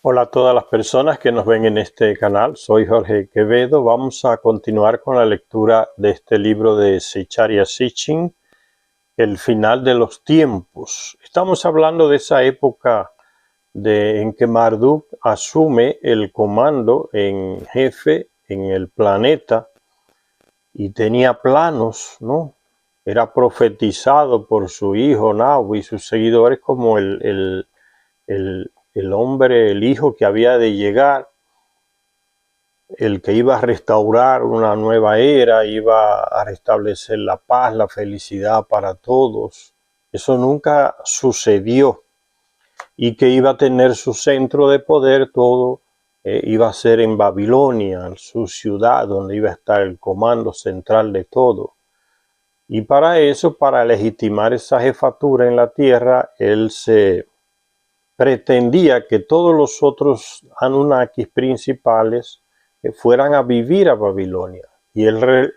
Hola a todas las personas que nos ven en este canal, soy Jorge Quevedo. Vamos a continuar con la lectura de este libro de Zecharia Sitchin, El final de los tiempos. Estamos hablando de esa época en que Marduk asume el comando en jefe en el planeta y tenía planos, ¿no? Era profetizado por su hijo Nabu y sus seguidores como el hombre, el hijo que había de llegar, el que iba a restaurar una nueva era, iba a restablecer la paz, la felicidad para todos. Eso nunca sucedió, y que iba a tener su centro de poder, todo iba a ser en Babilonia, su ciudad, donde iba a estar el comando central de todo. Y para eso, para legitimar esa jefatura en la tierra, él se pretendía que todos los otros Anunnakis principales fueran a vivir a Babilonia, y él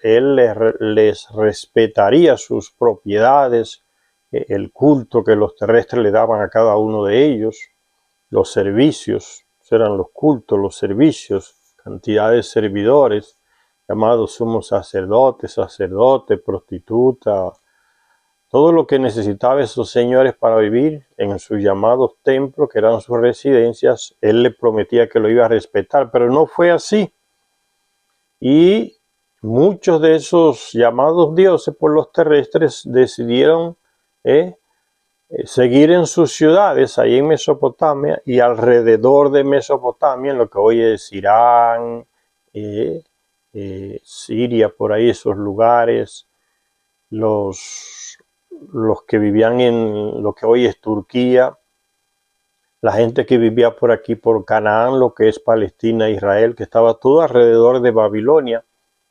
les respetaría sus propiedades, el culto que los terrestres le daban a cada uno de ellos, los servicios, eran los cultos, los servicios, cantidad de servidores, llamados sumos sacerdotes, prostituta, todo lo que necesitaban esos señores para vivir en sus llamados templos, que eran sus residencias. Él le prometía que lo iba a respetar, pero no fue así. Y muchos de esos llamados dioses por los terrestres decidieron seguir en sus ciudades, ahí en Mesopotamia y alrededor de Mesopotamia, en lo que hoy es Irán, Siria, por ahí esos lugares, los que vivían en lo que hoy es Turquía, la gente que vivía por aquí, por Canaán, lo que es Palestina, Israel, que estaba todo alrededor de Babilonia.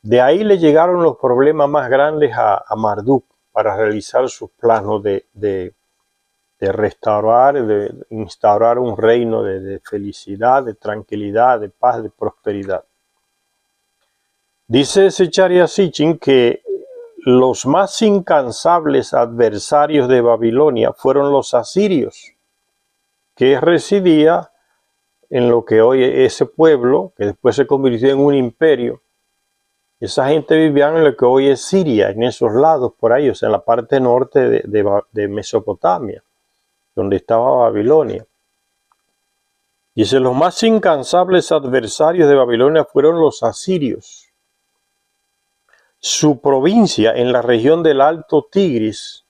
De ahí le llegaron los problemas más grandes a Marduk para realizar sus planos de restaurar, de instaurar un reino de felicidad, de tranquilidad, de paz, de prosperidad. Dice Zecharia Sitchin que los más incansables adversarios de Babilonia fueron los asirios, que residía en lo que hoy es ese pueblo, que después se convirtió en un imperio. Esa gente vivía en lo que hoy es Siria, en esos lados por ahí, o sea, en la parte norte de Mesopotamia, donde estaba Babilonia. Dice, los más incansables adversarios de Babilonia fueron los asirios. Su provincia en la región del Alto Tigris,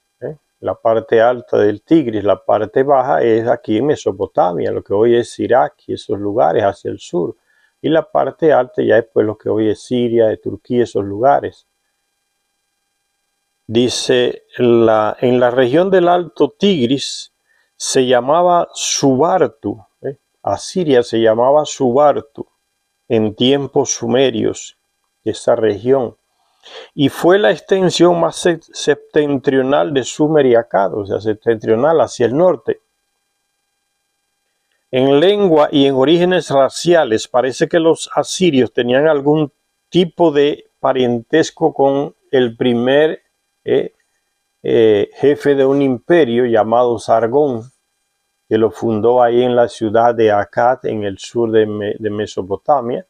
la parte alta del Tigris, la parte baja es aquí en Mesopotamia, lo que hoy es Irak y esos lugares hacia el sur. Y la parte alta ya es pues lo que hoy es Siria, Turquía, esos lugares. Dice, en la región del Alto Tigris se llamaba Subartu, Asiria se llamaba Subartu en tiempos sumerios, esa región. Y fue la extensión más septentrional de Sumer y Akkad, o sea, septentrional hacia el norte. En lengua y en orígenes raciales parece que los asirios tenían algún tipo de parentesco con el primer jefe de un imperio llamado Sargón, que lo fundó ahí en la ciudad de Akkad, en el sur de Mesopotamia,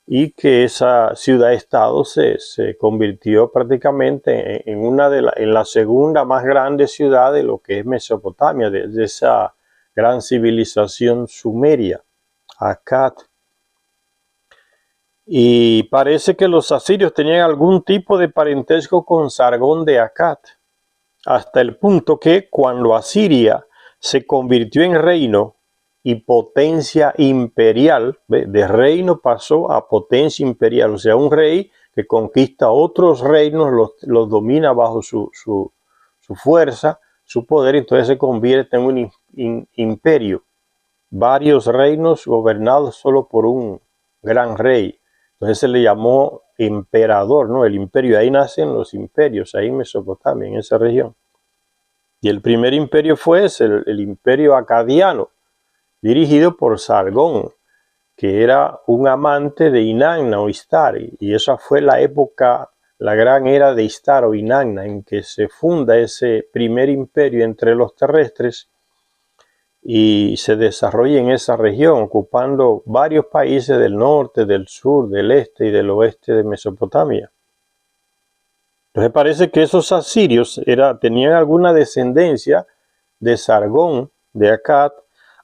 y que esa ciudad-estado se convirtió prácticamente en la segunda más grande ciudad de lo que es Mesopotamia, de esa gran civilización sumeria, Akkad. Y parece que los asirios tenían algún tipo de parentesco con Sargón de Akkad, hasta el punto que cuando Asiria se convirtió en reino y potencia imperial, de reino pasó a potencia imperial, o sea, un rey que conquista otros reinos, los domina bajo su fuerza, su poder, entonces se convierte en un imperio, varios reinos gobernados solo por un gran rey. Entonces se le llamó emperador, ¿no? El imperio, ahí nacen los imperios, ahí en Mesopotamia, en esa región. Y el primer imperio fue ese, el imperio acadiano, dirigido por Sargón, que era un amante de Inanna o Istar, y esa fue la época, la gran era de Istar o Inanna, en que se funda ese primer imperio entre los terrestres, y se desarrolla en esa región, ocupando varios países del norte, del sur, del este y del oeste de Mesopotamia. Entonces parece que esos asirios tenían alguna descendencia de Sargón, de Akkad,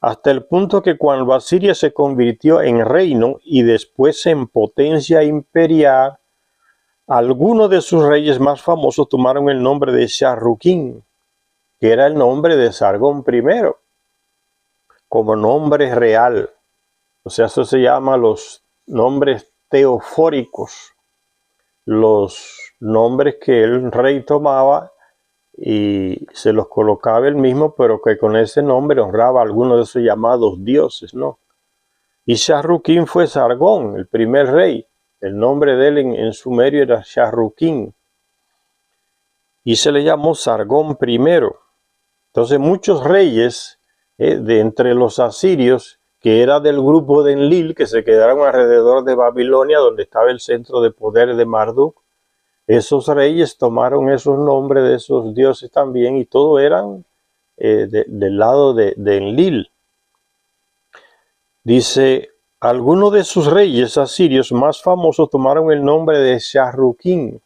hasta el punto que cuando Asiria se convirtió en reino y después en potencia imperial, algunos de sus reyes más famosos tomaron el nombre de Sharrukin, que era el nombre de Sargón I, como nombre real. O sea, eso se llama los nombres teofóricos, los nombres que el rey tomaba y se los colocaba él mismo, pero que con ese nombre honraba a algunos de esos llamados dioses, ¿no? Y Sharrukin fue Sargón, el primer rey. El nombre de él en sumerio era Sharrukin. Y se le llamó Sargón I. Entonces muchos reyes de entre los asirios, que era del grupo de Enlil, que se quedaron alrededor de Babilonia, donde estaba el centro de poder de Marduk, esos reyes tomaron esos nombres de esos dioses también, y todos eran del lado de Enlil. Dice, algunos de sus reyes asirios más famosos tomaron el nombre de Sharrukin,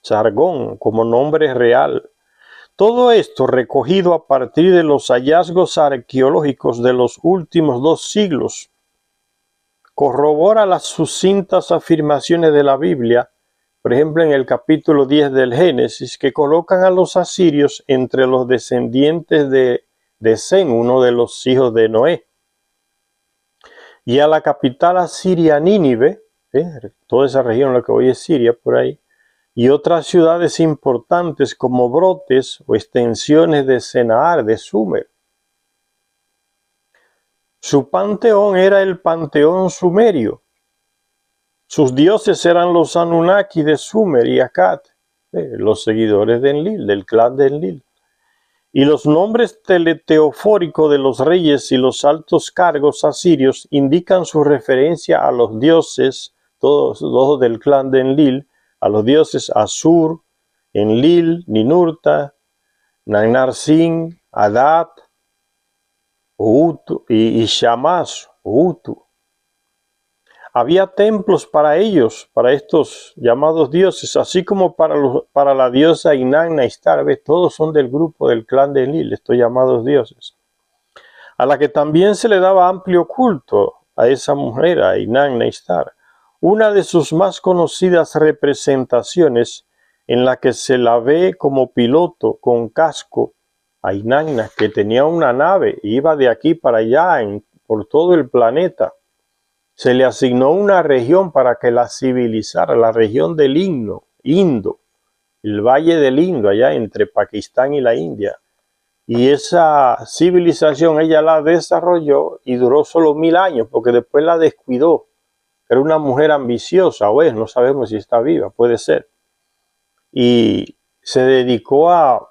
Sargón, como nombre real. Todo esto recogido a partir de los hallazgos arqueológicos de los últimos 2 siglos corrobora las sucintas afirmaciones de la Biblia, por ejemplo en el capítulo 10 del Génesis, que colocan a los asirios entre los descendientes de Sem, uno de los hijos de Noé, y a la capital asiria Nínive, toda esa región, lo que hoy es Siria, por ahí, y otras ciudades importantes como brotes o extensiones de Sennaar, de Sumer. Su panteón era el panteón sumerio. Sus dioses eran los Anunnaki de Sumer y Akkad, los seguidores de Enlil, del clan de Enlil. Y los nombres teleteofóricos de los reyes y los altos cargos asirios indican su referencia a los dioses, todos del clan de Enlil, a los dioses Asur, Enlil, Ninurta, Nannar-Sin, Adad, Utu y Shamash, Utu. Había templos para ellos, para estos llamados dioses, así como para la diosa Inanna Ishtar. Todos son del grupo del clan de Enlil, estos llamados dioses, a la que también se le daba amplio culto a esa mujer, a Inanna Ishtar. Una de sus más conocidas representaciones, en la que se la ve como piloto con casco, a Inanna, que tenía una nave y iba de aquí para allá por todo el planeta. Se le asignó una región para que la civilizara, la región del Indo, el Valle del Indo, allá entre Pakistán y la India. Y esa civilización ella la desarrolló y duró solo 1000 años, porque después la descuidó. Era una mujer ambiciosa, o no sabemos si está viva, puede ser. Y se dedicó a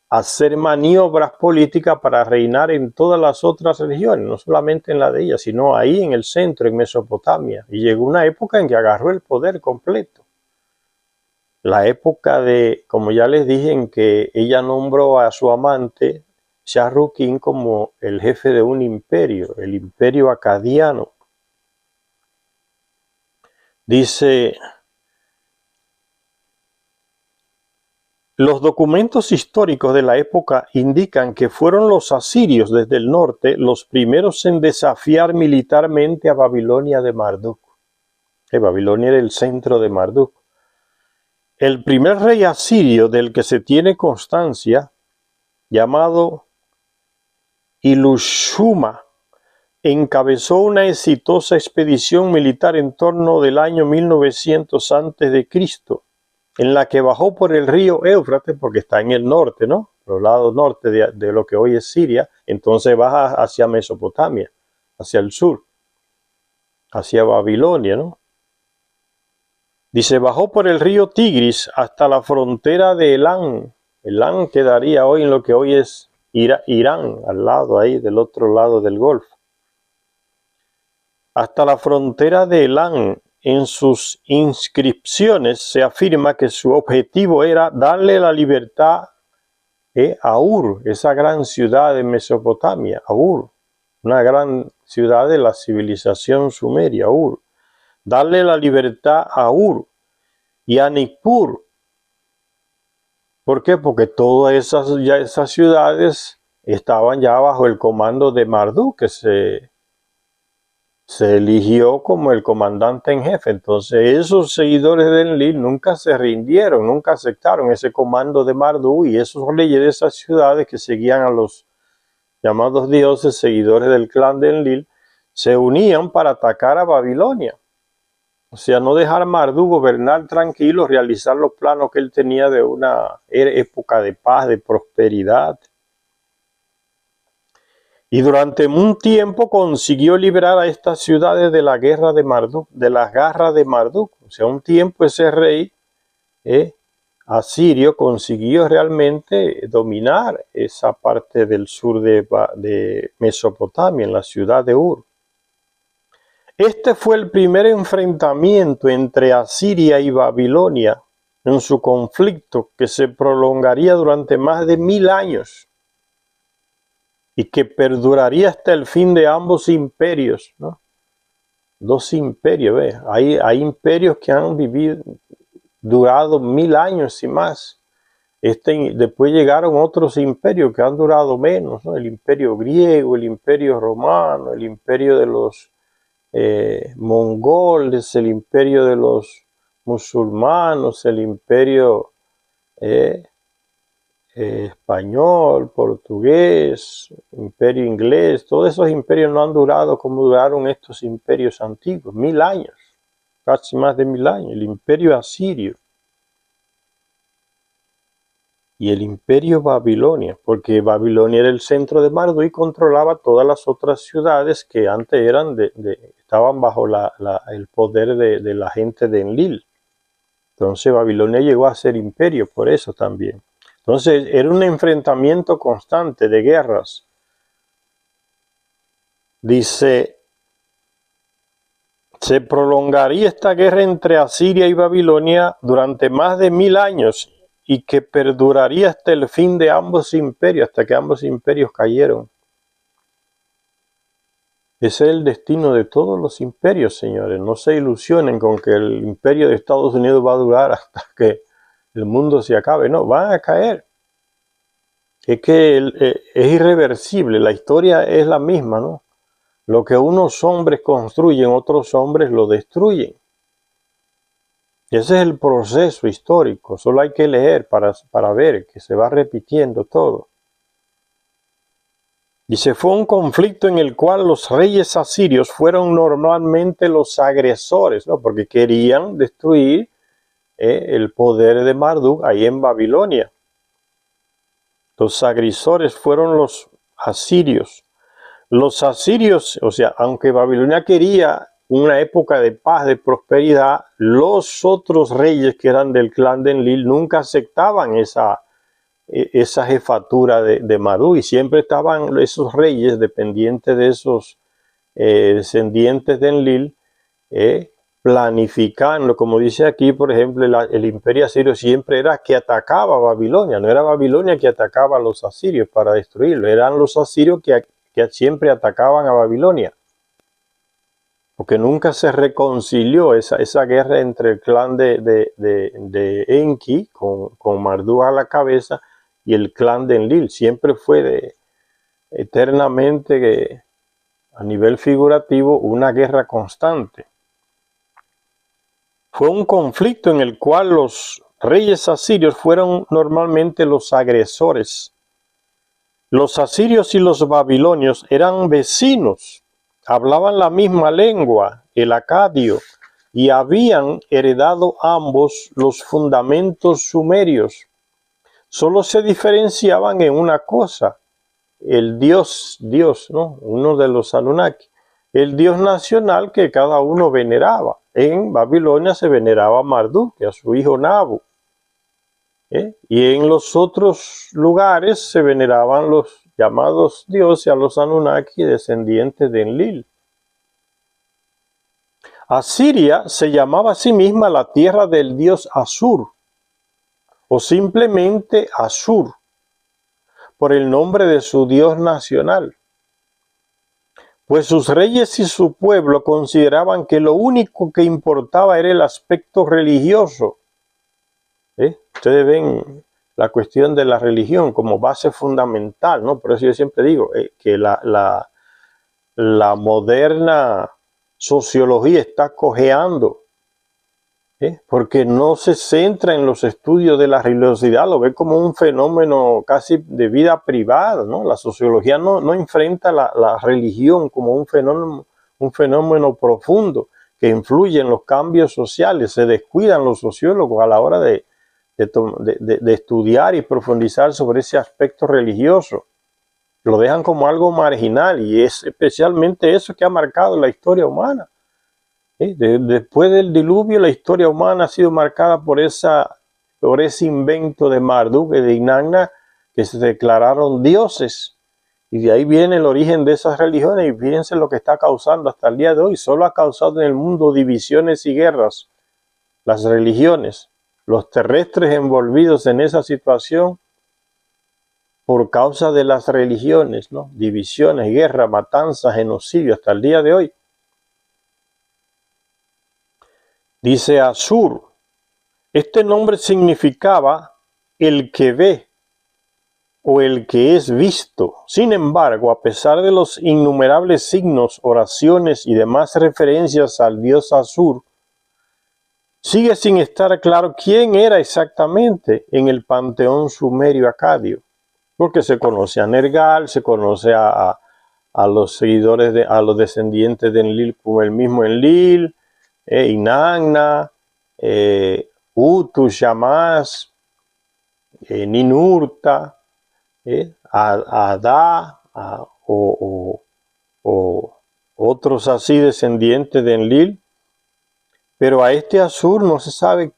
hacer maniobras políticas para reinar en todas las otras regiones, no solamente en la de ella, sino ahí en el centro, en Mesopotamia. Y llegó una época en que agarró el poder completo. La época de, como ya les dije, en que ella nombró a su amante, Sharrukin, como el jefe de un imperio, el imperio acadiano. Dice, los documentos históricos de la época indican que fueron los asirios desde el norte los primeros en desafiar militarmente a Babilonia de Marduk. Babilonia era el centro de Marduk. El primer rey asirio del que se tiene constancia, llamado Ilushuma, encabezó una exitosa expedición militar en torno del año 1900 a.C., en la que bajó por el río Éufrates, porque está en el norte, ¿no? Por el lado norte de lo que hoy es Siria, entonces baja hacia Mesopotamia, hacia el sur, hacia Babilonia, ¿no? Dice, bajó por el río Tigris hasta la frontera de Elán. Elán quedaría hoy en lo que hoy es Irán, al lado ahí, del otro lado del Golfo. Hasta la frontera de Elán. En sus inscripciones se afirma que su objetivo era darle la libertad a Ur, esa gran ciudad de Mesopotamia, a Ur, una gran ciudad de la civilización sumeria, Ur. Darle la libertad a Ur y a Nippur. ¿Por qué? Porque todas esas ciudades estaban ya bajo el comando de Marduk, que se eligió como el comandante en jefe. Entonces esos seguidores de Enlil nunca se rindieron, nunca aceptaron ese comando de Marduk, y esos reyes de esas ciudades que seguían a los llamados dioses, seguidores del clan de Enlil, se unían para atacar a Babilonia. O sea, no dejar a Marduk gobernar tranquilo, realizar los planos que él tenía de una época de paz, de prosperidad. Y durante un tiempo consiguió liberar a estas ciudades de la guerra de Marduk, de las garras de Marduk. O sea, un tiempo ese rey asirio consiguió realmente dominar esa parte del sur de Mesopotamia, en la ciudad de Ur. Este fue el primer enfrentamiento entre Asiria y Babilonia en su conflicto, que se prolongaría durante más de 1000 años y que perduraría hasta el fin de ambos imperios, ¿no? Dos imperios, ¿ves? Hay imperios que han durado 1000 años y más. Después llegaron otros imperios que han durado menos, ¿no? El imperio griego, el imperio romano, el imperio de los mongoles, el imperio de los musulmanos, el imperio español, portugués, imperio inglés. Todos esos imperios no han durado como duraron estos imperios antiguos, 1000 años, casi más de 1000 años. El imperio asirio y el imperio Babilonia, porque Babilonia era el centro de Marduk y controlaba todas las otras ciudades que antes eran estaban bajo el poder de la gente de Enlil. Entonces Babilonia llegó a ser imperio por eso también. Entonces era un enfrentamiento constante de guerras. Dice, se prolongaría esta guerra entre Asiria y Babilonia durante más de 1000 años y que perduraría hasta el fin de ambos imperios, hasta que ambos imperios cayeron. Ese es el destino de todos los imperios, señores. No se ilusionen con que el imperio de Estados Unidos va a durar hasta que el mundo se acabe. No, van a caer. Es que es irreversible, la historia es la misma, ¿no? Lo que unos hombres construyen, otros hombres lo destruyen. Ese es el proceso histórico, solo hay que leer para ver que se va repitiendo todo. Dice, fue un conflicto en el cual los reyes asirios fueron normalmente los agresores, ¿no? Porque querían destruir el poder de Marduk ahí en Babilonia. Los agresores fueron los asirios. Los asirios, o sea, aunque Babilonia quería una época de paz, de prosperidad, los otros reyes que eran del clan de Enlil nunca aceptaban esa jefatura de Marduk, y siempre estaban esos reyes dependientes de esos descendientes de Enlil, planificando, como dice aquí, por ejemplo, el imperio asirio siempre era que atacaba a Babilonia, no era Babilonia que atacaba a los asirios para destruirlo, eran los asirios que siempre atacaban a Babilonia, porque nunca se reconcilió esa guerra entre el clan de Enki, con Marduk a la cabeza, y el clan de Enlil. Siempre fue eternamente, a nivel figurativo, una guerra constante. Fue un conflicto en el cual los reyes asirios fueron normalmente los agresores. Los asirios y los babilonios eran vecinos, hablaban la misma lengua, el acadio, y habían heredado ambos los fundamentos sumerios. Solo se diferenciaban en una cosa, el Dios, ¿no? Uno de los Anunnaki, el Dios nacional que cada uno veneraba. En Babilonia se veneraba a Marduk, a su hijo Nabu. Y en los otros lugares se veneraban los llamados dioses, a los Anunnaki, descendientes de Enlil. Asiria se llamaba a sí misma la tierra del dios Asur, o simplemente Asur. por el nombre de su Dios nacional. Pues sus reyes y su pueblo consideraban que lo único que importaba era el aspecto religioso. Ustedes ven la cuestión de la religión como base fundamental, ¿no? Por eso yo siempre digo que la moderna sociología está cojeando, porque no se centra en los estudios de la religiosidad, lo ve como un fenómeno casi de vida privada, ¿no? La sociología no enfrenta la religión como un fenómeno profundo que influye en los cambios sociales. Se descuidan los sociólogos a la hora de estudiar y profundizar sobre ese aspecto religioso. Lo dejan como algo marginal, y es especialmente eso que ha marcado la historia humana. Después del diluvio, la historia humana ha sido marcada por ese invento de Marduk y de Inanna, que se declararon dioses. Y de ahí viene el origen de esas religiones, y fíjense lo que está causando hasta el día de hoy. Solo ha causado en el mundo divisiones y guerras. Las religiones, los terrestres envolvidos en esa situación por causa de las religiones, ¿no? Divisiones, guerra, matanzas, genocidio hasta el día de hoy. Dice Asur. Este nombre significaba el que ve o el que es visto. Sin embargo, a pesar de los innumerables signos, oraciones y demás referencias al dios Asur, sigue sin estar claro quién era exactamente en el panteón sumerio acadio, porque se conoce a Nergal, se conoce a los seguidores, a los descendientes de Enlil como el mismo Enlil, Inanna, Utu, Shamash, Ninurta, Adá, o otros así descendientes de Enlil. Pero a este Asur no se sabe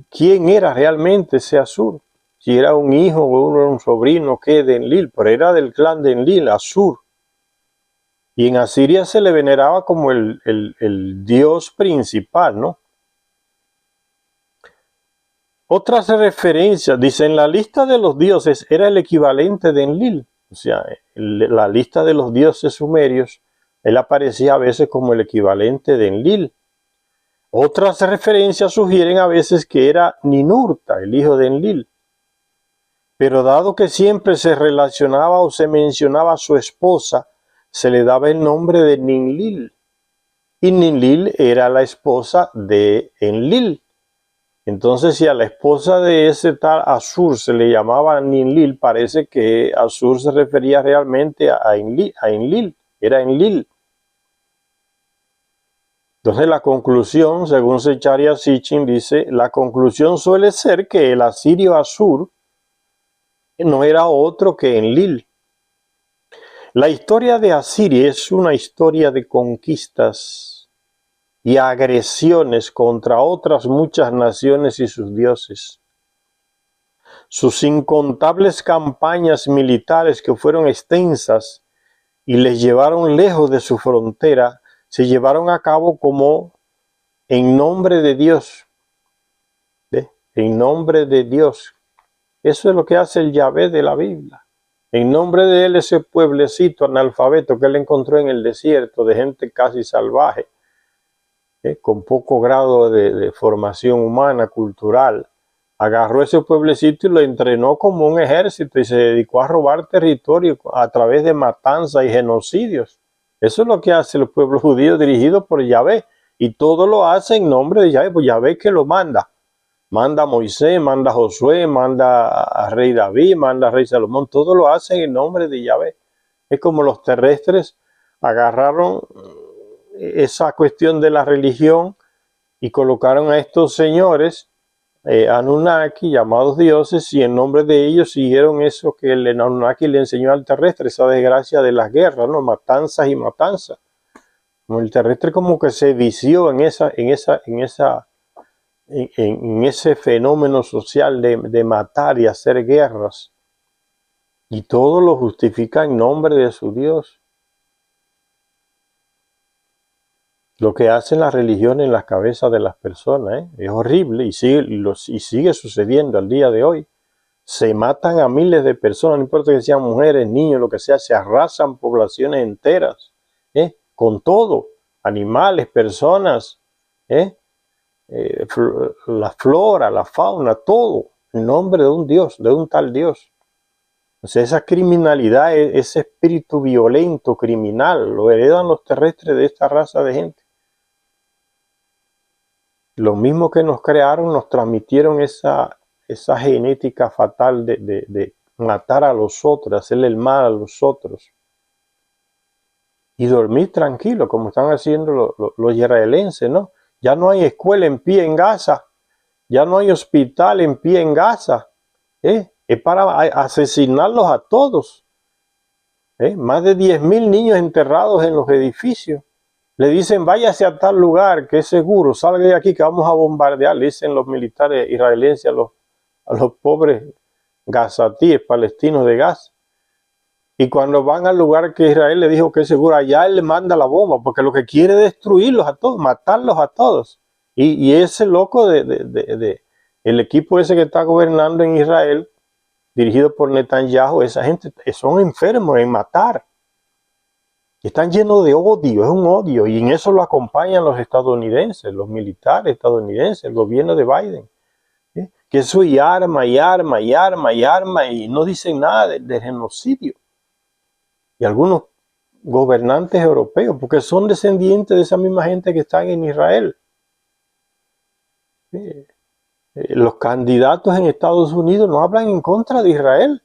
quién era realmente ese Asur. Si era un hijo o un sobrino de Enlil, pero era del clan de Enlil, Asur. Y en Asiria se le veneraba como el dios principal, ¿no? Otras referencias, dice, en la lista de los dioses era el equivalente de Enlil. O sea, la lista de los dioses sumerios, él aparecía a veces como el equivalente de Enlil. Otras referencias sugieren a veces que era Ninurta, el hijo de Enlil. Pero dado que siempre se relacionaba o se mencionaba a su esposa, se le daba el nombre de Ninlil. Y Ninlil era la esposa de Enlil. Entonces, si a la esposa de ese tal Asur se le llamaba Ninlil, parece que Asur se refería realmente a Enlil, era Enlil. Entonces la conclusión, según Zecharia Sitchin, dice, la conclusión suele ser que el asirio Asur no era otro que Enlil. La historia de Asiria es una historia de conquistas y agresiones contra otras muchas naciones y sus dioses. Sus incontables campañas militares, que fueron extensas y les llevaron lejos de su frontera, se llevaron a cabo como en nombre de Dios. En nombre de Dios. Eso es lo que hace el Yahvé de la Biblia. En nombre de él, ese pueblecito analfabeto que él encontró en el desierto, de gente casi salvaje, con poco grado de formación humana, cultural, agarró ese pueblecito y lo entrenó como un ejército y se dedicó a robar territorio a través de matanzas y genocidios. Eso es lo que hace el pueblo judío dirigido por Yahvé, y todo lo hace en nombre de Yahvé, pues Yahvé que lo manda. Manda a Moisés, manda a Josué, manda a rey David, manda a rey Salomón, todo lo hacen en nombre de Yahvé. Es como los terrestres agarraron esa cuestión de la religión y colocaron a estos señores Anunnaki, llamados dioses, y en nombre de ellos siguieron eso que el Anunnaki le enseñó al terrestre, esa desgracia de las guerras, ¿no? Matanzas y matanzas. Como el terrestre como que se vició en ese fenómeno social de matar y hacer guerras. Y todo lo justifica en nombre de su Dios. Lo que hacen las religiones en las cabezas de las personas es horrible, y sigue sucediendo al día de hoy. Se matan a miles de personas, no importa que sean mujeres, niños, lo que sea, se arrasan poblaciones enteras, con todo, animales, personas, la flora, la fauna, todo, en nombre de un Dios, de un tal Dios. O sea, esa criminalidad, ese espíritu violento, criminal, lo heredan los terrestres de esta raza de gente. Lo mismo que nos crearon, nos transmitieron esa genética fatal de matar a los otros, hacerle el mal a los otros. Y dormir tranquilo, como están haciendo los israelenses, ¿no? Ya no hay escuela en pie en Gaza, ya no hay hospital en pie en Gaza, es para asesinarlos a todos. Más de 10.000 niños enterrados en los edificios. Le dicen, váyase a tal lugar que es seguro, salga de aquí que vamos a bombardear, le dicen los militares israelíes a los pobres gazatíes, palestinos de Gaza. Y cuando van al lugar que Israel le dijo que es seguro, allá él le manda la bomba, porque lo que quiere es destruirlos a todos, matarlos a todos. Y ese loco el equipo ese que está gobernando en Israel, dirigido por Netanyahu, esa gente son enfermos en matar. Están llenos de odio, es un odio, y en eso lo acompañan los estadounidenses, los militares estadounidenses, el gobierno de Biden. Que eso y arma, y arma, y arma, y arma, y no dicen nada del genocidio. Y algunos gobernantes europeos, porque son descendientes de esa misma gente que están en Israel. Los candidatos en Estados Unidos no hablan en contra de Israel,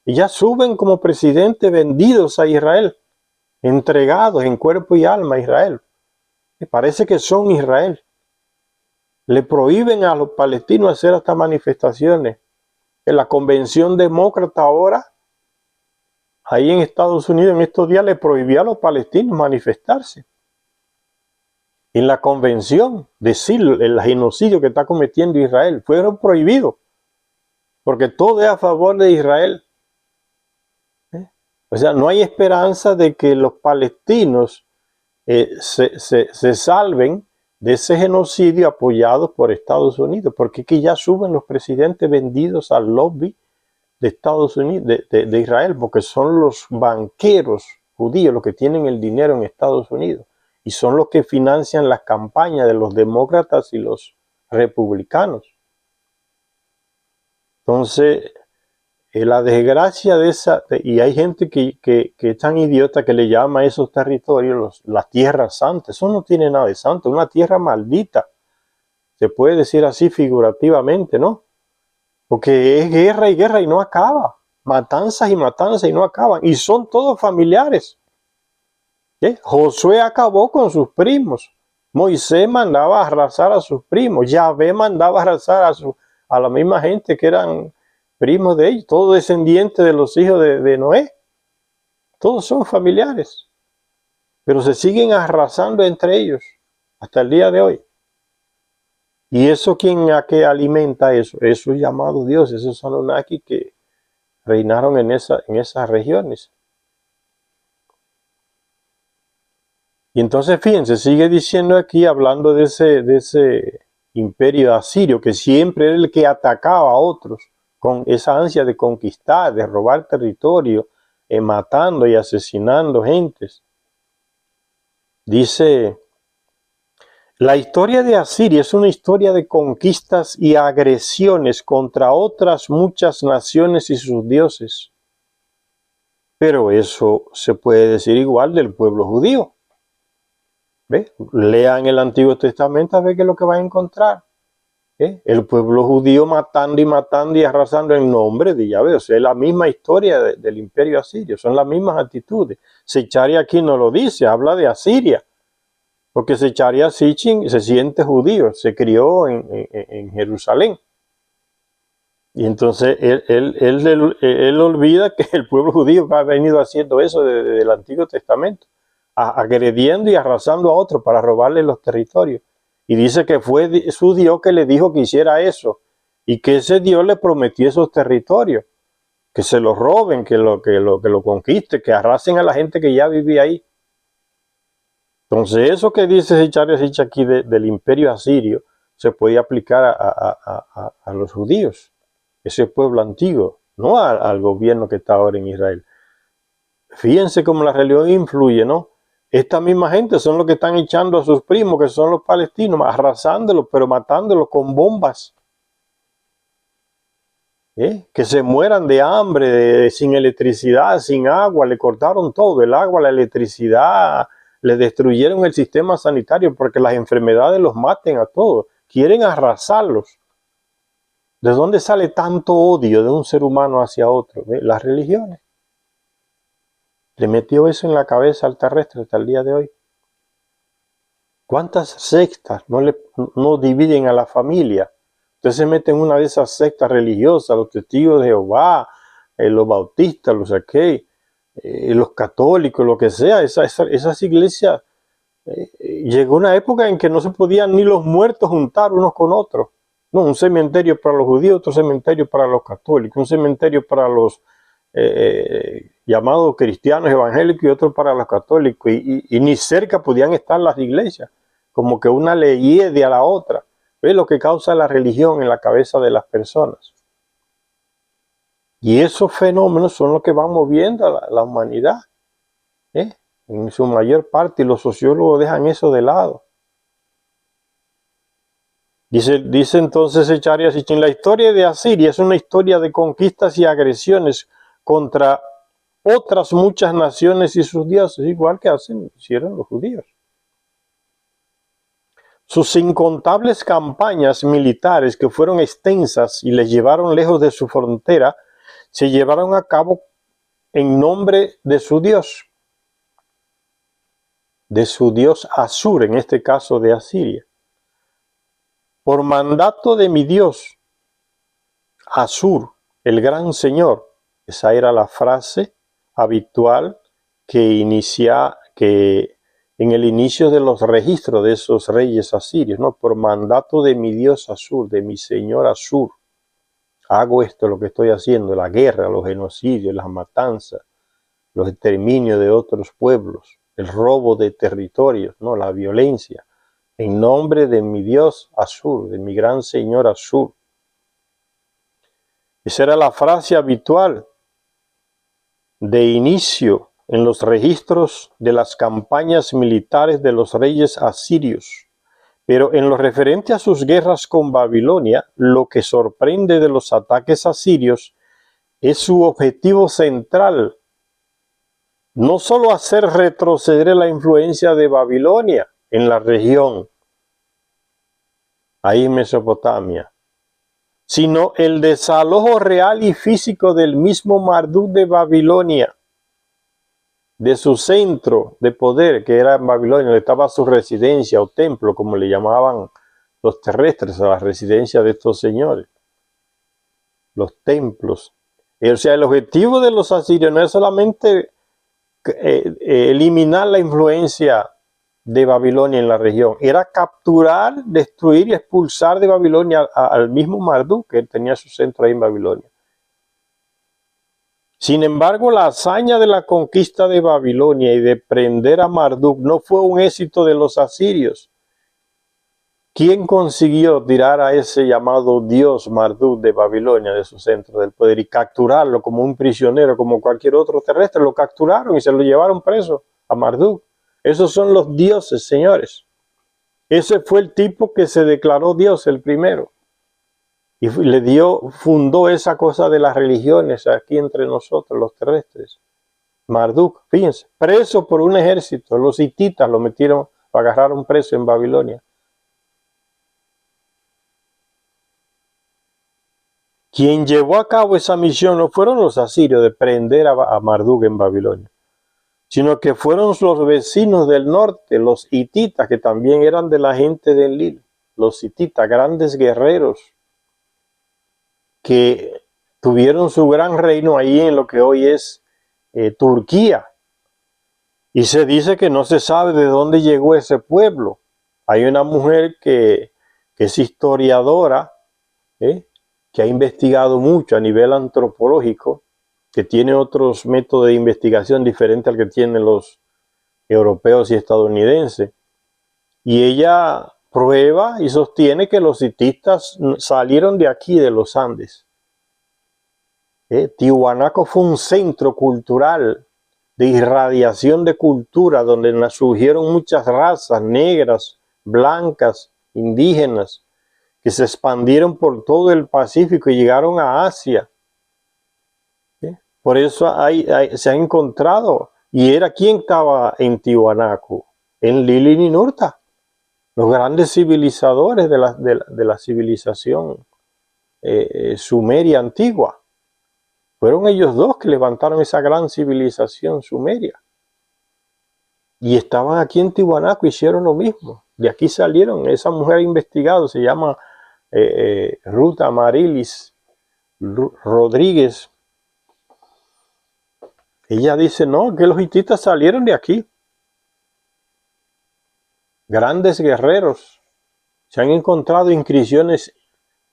y ya suben como presidentes vendidos a Israel, entregados en cuerpo y alma a Israel. Y parece que son Israel. Le prohíben a los palestinos hacer hasta manifestaciones. En la convención demócrata ahora, ahí en Estados Unidos, en estos días le prohibía a los palestinos manifestarse. En la convención, decir el genocidio que está cometiendo Israel, fueron prohibidos, porque todo es a favor de Israel. O sea, no hay esperanza de que los palestinos se salven de ese genocidio apoyado por Estados Unidos, porque aquí ya suben los presidentes vendidos al lobby de Estados Unidos, de Israel, porque son los banqueros judíos los que tienen el dinero en Estados Unidos y son los que financian las campañas de los demócratas y los republicanos. Entonces, la desgracia de esa, y hay gente que es tan idiota que le llama a esos territorios las tierras santas. Eso no tiene nada de santo, es una tierra maldita. Se puede decir así figurativamente, ¿no? Porque es guerra y guerra y no acaba. Matanzas y matanzas y no acaban. Y son todos familiares. Josué acabó con sus primos. Moisés mandaba a arrasar a sus primos. Yahvé mandaba a arrasar a la misma gente que eran primos de ellos. Todos descendientes de los hijos de Noé. Todos son familiares. Pero se siguen arrasando entre ellos hasta el día de hoy. ¿Y eso quién a qué alimenta eso? Esos llamados dioses, esos Anunnaki que reinaron en esas regiones. Y entonces fíjense, sigue diciendo aquí, hablando de ese imperio asirio, que siempre era el que atacaba a otros, con esa ansia de conquistar, de robar territorio, matando y asesinando gentes. Dice, la historia de Asiria es una historia de conquistas y agresiones contra otras muchas naciones y sus dioses. Pero eso se puede decir igual del pueblo judío. ¿Ve? Lean el Antiguo Testamento a ver qué es lo que van a encontrar. El pueblo judío matando y arrasando en nombre de Yahvé. O sea, es la misma historia del imperio asirio, son las mismas actitudes. Secharia aquí no lo dice, habla de Asiria. Porque Secharia Sitchin se siente judío, se crió en Jerusalén. Y entonces él olvida que el pueblo judío ha venido haciendo eso desde el Antiguo Testamento, agrediendo y arrasando a otros para robarle los territorios. Y dice que fue su Dios que le dijo que hiciera eso, y que ese Dios le prometió esos territorios, que se los roben, que lo conquiste, que arrasen a la gente que ya vivía ahí. Entonces eso que dice Secharia Sitchin aquí del imperio asirio se puede aplicar a los judíos. ese pueblo antiguo, no al gobierno que está ahora en Israel. Fíjense cómo la religión influye, ¿no? Esta misma gente son los que están echando a sus primos, que son los palestinos, arrasándolos, pero matándolos con bombas. Que se mueran de hambre, sin electricidad, sin agua, le cortaron todo, el agua, la electricidad, le destruyeron el sistema sanitario porque las enfermedades los maten a todos, quieren arrasarlos. ¿De dónde sale tanto odio de un ser humano hacia otro? Las religiones. Le metió eso en la cabeza al terrestre hasta el día de hoy. ¿Cuántas sectas no dividen a la familia? Usted se mete en una de esas sectas religiosas, los testigos de Jehová, los bautistas, los los católicos, lo que sea, esas iglesias, llegó una época en que no se podían ni los muertos juntar unos con otros. No, un cementerio para los judíos, otro cementerio para los católicos, un cementerio para los llamados cristianos evangélicos y otro para los católicos, y ni cerca podían estar las iglesias, como que una le hiede a la otra. ¿Ve lo que causa la religión en la cabeza de las personas? Y esos fenómenos son los que van moviendo a la humanidad, en su mayor parte, y los sociólogos dejan eso de lado. Dice entonces Zecharia Sitchin, la historia de Asiria es una historia de conquistas y agresiones contra otras muchas naciones y sus dioses, igual que hicieron los judíos. Sus incontables campañas militares, que fueron extensas y les llevaron lejos de su frontera, se llevaron a cabo en nombre de su dios Asur, en este caso de Asiria. Por mandato de mi dios Asur, el gran señor. Esa era la frase habitual que en el inicio de los registros de esos reyes asirios, ¿no? Por mandato de mi dios Asur, de mi señor Asur, hago esto, lo que estoy haciendo, la guerra, los genocidios, las matanzas, los exterminios de otros pueblos, el robo de territorios, ¿no? La violencia, en nombre de mi dios Asur, de mi gran señor Asur. Esa era la frase habitual de inicio en los registros de las campañas militares de los reyes asirios. Pero en lo referente a sus guerras con Babilonia, lo que sorprende de los ataques asirios es su objetivo central, no solo hacer retroceder la influencia de Babilonia en la región, ahí en Mesopotamia, sino el desalojo real y físico del mismo Marduk de Babilonia, de su centro de poder, que era en Babilonia, donde estaba su residencia o templo, como le llamaban los terrestres, a la residencia de estos señores, los templos. O sea, el objetivo de los asirios no es solamente eliminar la influencia de Babilonia en la región, era capturar, destruir y expulsar de Babilonia al mismo Marduk, que tenía su centro ahí en Babilonia. Sin embargo, la hazaña de la conquista de Babilonia y de prender a Marduk no fue un éxito de los asirios. ¿Quién consiguió tirar a ese llamado dios Marduk de Babilonia de su centro del poder y capturarlo como un prisionero, como cualquier otro terrestre? Lo capturaron y se lo llevaron preso a Marduk. Esos son los dioses, señores. Ese fue el tipo que se declaró Dios, el primero. Y fundó esa cosa de las religiones aquí entre nosotros, los terrestres. Marduk, fíjense, preso por un ejército. Los hititas lo agarraron preso en Babilonia. Quien llevó a cabo esa misión no fueron los asirios de prender a Marduk en Babilonia, sino que fueron los vecinos del norte, los hititas, que también eran de la gente del Nilo. Los hititas, grandes guerreros, que tuvieron su gran reino ahí en lo que hoy es Turquía. Y se dice que no se sabe de dónde llegó ese pueblo. Hay una mujer que es historiadora, que ha investigado mucho a nivel antropológico, que tiene otros métodos de investigación diferentes al que tienen los europeos y estadounidenses. Y ella prueba y sostiene que los hitistas salieron de aquí, de los Andes, Tiwanaku fue un centro cultural de irradiación de cultura donde surgieron muchas razas negras, blancas, indígenas, que se expandieron por todo el Pacífico y llegaron a Asia. Por eso se ha encontrado, y era quien estaba en Tiwanaku, en Lili y Ninurta, los grandes civilizadores de la civilización sumeria antigua. Fueron ellos dos que levantaron esa gran civilización sumeria. Y estaban aquí en Tiwanaku, hicieron lo mismo. De aquí salieron, esa mujer ha investigado, se llama Ruth Amarilis Rodríguez. Ella dice, no, que los hititas salieron de aquí. Grandes guerreros. Se han encontrado inscripciones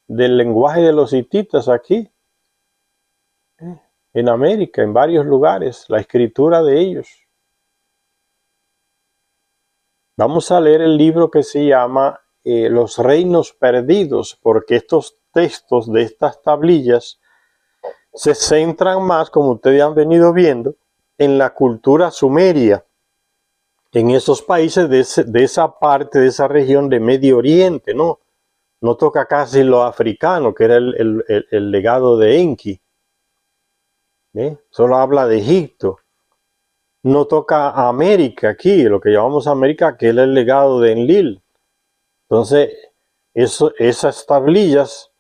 del lenguaje de los hititas aquí, en América, en varios lugares, la escritura de ellos. Vamos a leer el libro que se llama Los Reinos Perdidos, porque estos textos de estas tablillas se centran más, como ustedes han venido viendo, en la cultura sumeria, en esos países de esa parte, de esa región de Medio Oriente, ¿no? No toca casi lo africano, que era el legado de Enki. Solo habla de Egipto. No toca a América aquí, lo que llamamos América, que es el legado de Enlil. Entonces, esas tablillas